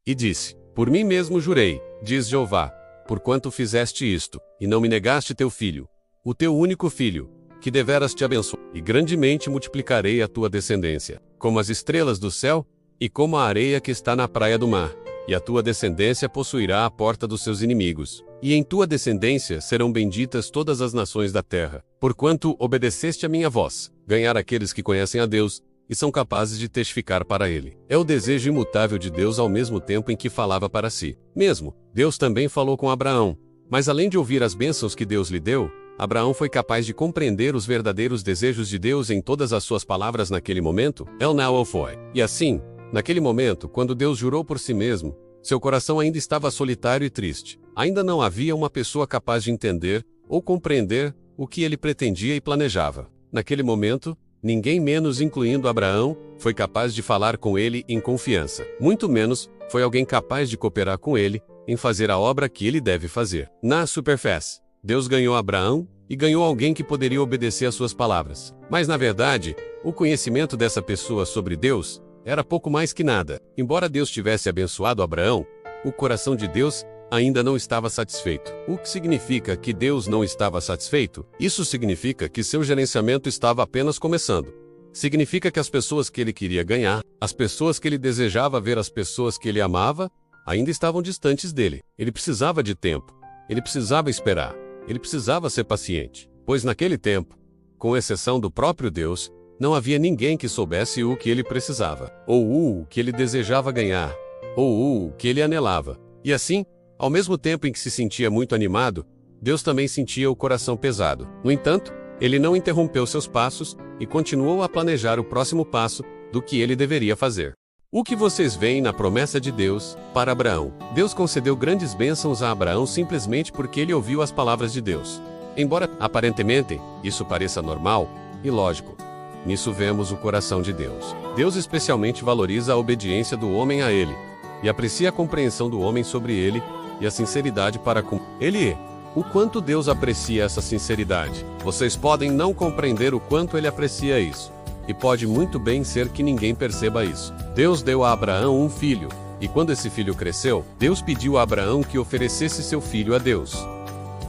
e disse: Por mim mesmo jurei, diz Jeová, porquanto fizeste isto, e não me negaste teu filho, o teu único filho, que deveras te abençoe, e grandemente multiplicarei a tua descendência, como as estrelas do céu, e como a areia que está na praia do mar. E a tua descendência possuirá a porta dos seus inimigos. E em tua descendência serão benditas todas as nações da terra, porquanto obedeceste a minha voz. Ganhar aqueles que conhecem a Deus, e são capazes de testificar para ele. É o desejo imutável de Deus ao mesmo tempo em que falava para si mesmo. Deus também falou com Abraão. Mas além de ouvir as bênçãos que Deus lhe deu, Abraão foi capaz de compreender os verdadeiros desejos de Deus em todas as suas palavras naquele momento. El now foi. E assim, naquele momento, quando Deus jurou por si mesmo, seu coração ainda estava solitário e triste. Ainda não havia uma pessoa capaz de entender ou compreender o que ele pretendia e planejava. Naquele momento, ninguém menos, incluindo Abraão, foi capaz de falar com ele em confiança. Muito menos foi alguém capaz de cooperar com ele em fazer a obra que ele deve fazer. Na superfície, Deus ganhou Abraão e ganhou alguém que poderia obedecer às suas palavras. Mas na verdade, o conhecimento dessa pessoa sobre Deus era pouco mais que nada. Embora Deus tivesse abençoado Abraão, o coração de Deus ainda não estava satisfeito. O que significa que Deus não estava satisfeito? Isso significa que seu gerenciamento estava apenas começando. Significa que as pessoas que ele queria ganhar, as pessoas que ele desejava ver, as pessoas que ele amava, ainda estavam distantes dele. Ele precisava de tempo. Ele precisava esperar. Ele precisava ser paciente. Pois naquele tempo, com exceção do próprio Deus, não havia ninguém que soubesse o que ele precisava, ou o que ele desejava ganhar, ou o que ele anelava. E assim, ao mesmo tempo em que se sentia muito animado, Deus também sentia o coração pesado. No entanto, ele não interrompeu seus passos e continuou a planejar o próximo passo do que ele deveria fazer. O que vocês veem na promessa de Deus para Abraão? Deus concedeu grandes bênçãos a Abraão simplesmente porque ele ouviu as palavras de Deus. Embora, aparentemente, isso pareça normal e lógico, nisso vemos o coração de Deus. Deus especialmente valoriza a obediência do homem a ele, e aprecia a compreensão do homem sobre ele, e a sinceridade para com ele. O quanto Deus aprecia essa sinceridade. Vocês podem não compreender o quanto ele aprecia isso. E pode muito bem ser que ninguém perceba isso. Deus deu a Abraão um filho, e quando esse filho cresceu, Deus pediu a Abraão que oferecesse seu filho a Deus.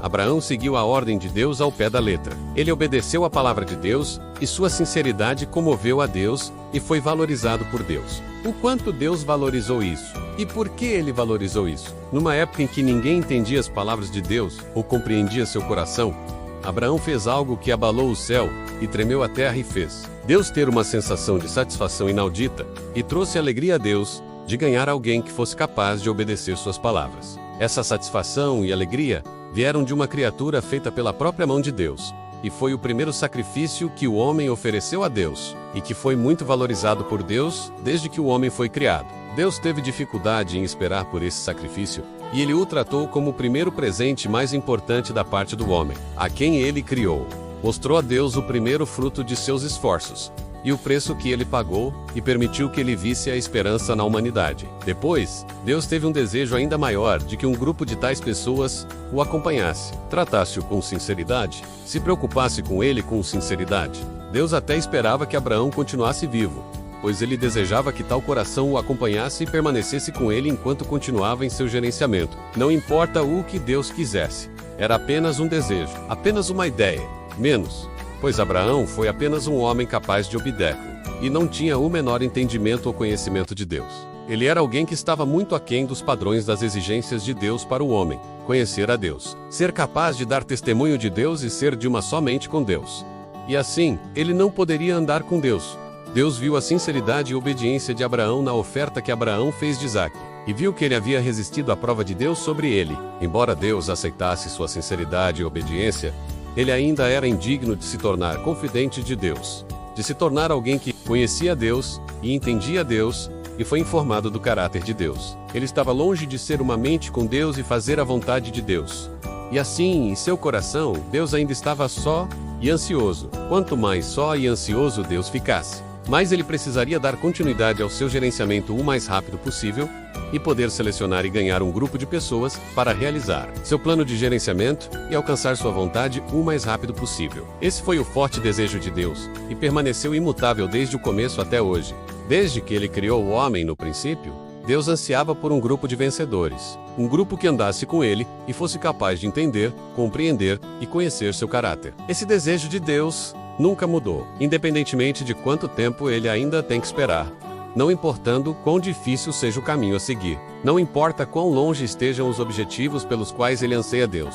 Abraão seguiu a ordem de Deus ao pé da letra. Ele obedeceu à palavra de Deus, e sua sinceridade comoveu a Deus, e foi valorizado por Deus. O quanto Deus valorizou isso? E por que ele valorizou isso? Numa época em que ninguém entendia as palavras de Deus, ou compreendia seu coração, Abraão fez algo que abalou o céu, e tremeu a terra e fez Deus ter uma sensação de satisfação inaudita, e trouxe alegria a Deus, de ganhar alguém que fosse capaz de obedecer suas palavras. Essa satisfação e alegria vieram de uma criatura feita pela própria mão de Deus, e foi o primeiro sacrifício que o homem ofereceu a Deus, e que foi muito valorizado por Deus desde que o homem foi criado. Deus teve dificuldade em esperar por esse sacrifício, e ele o tratou como o primeiro presente mais importante da parte do homem, a quem ele criou. Mostrou a Deus o primeiro fruto de seus esforços, e o preço que ele pagou, e permitiu que ele visse a esperança na humanidade. Depois, Deus teve um desejo ainda maior de que um grupo de tais pessoas o acompanhasse, tratasse-o com sinceridade, se preocupasse com ele com sinceridade. Deus até esperava que Abraão continuasse vivo, pois ele desejava que tal coração o acompanhasse e permanecesse com ele enquanto continuava em seu gerenciamento. Não importa o que Deus quisesse, era apenas um desejo, apenas uma ideia, menos. Pois Abraão foi apenas um homem capaz de obedecê-lo, e não tinha o menor entendimento ou conhecimento de Deus. Ele era alguém que estava muito aquém dos padrões das exigências de Deus para o homem, conhecer a Deus, ser capaz de dar testemunho de Deus e ser de uma só mente com Deus. E assim, ele não poderia andar com Deus. Deus viu a sinceridade e obediência de Abraão na oferta que Abraão fez de Isaque, e viu que ele havia resistido à prova de Deus sobre ele. Embora Deus aceitasse sua sinceridade e obediência, ele ainda era indigno de se tornar confidente de Deus, de se tornar alguém que conhecia Deus e entendia Deus e foi informado do caráter de Deus. Ele estava longe de ser uma mente com Deus e fazer a vontade de Deus. E assim, em seu coração, Deus ainda estava só e ansioso. Quanto mais só e ansioso Deus ficasse, mais ele precisaria dar continuidade ao seu gerenciamento o mais rápido possível e poder selecionar e ganhar um grupo de pessoas para realizar seu plano de gerenciamento e alcançar sua vontade o mais rápido possível. Esse foi o forte desejo de Deus e permaneceu imutável desde o começo até hoje. Desde que ele criou o homem no princípio, Deus ansiava por um grupo de vencedores, um grupo que andasse com ele e fosse capaz de entender, compreender e conhecer seu caráter. Esse desejo de Deus nunca mudou, independentemente de quanto tempo ele ainda tem que esperar. Não importando quão difícil seja o caminho a seguir. Não importa quão longe estejam os objetivos pelos quais ele anseia Deus.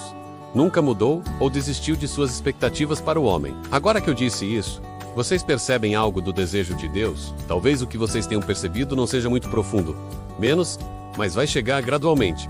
Nunca mudou ou desistiu de suas expectativas para o homem. Agora que eu disse isso, vocês percebem algo do desejo de Deus? Talvez o que vocês tenham percebido não seja muito profundo. Menos, mas vai chegar gradualmente.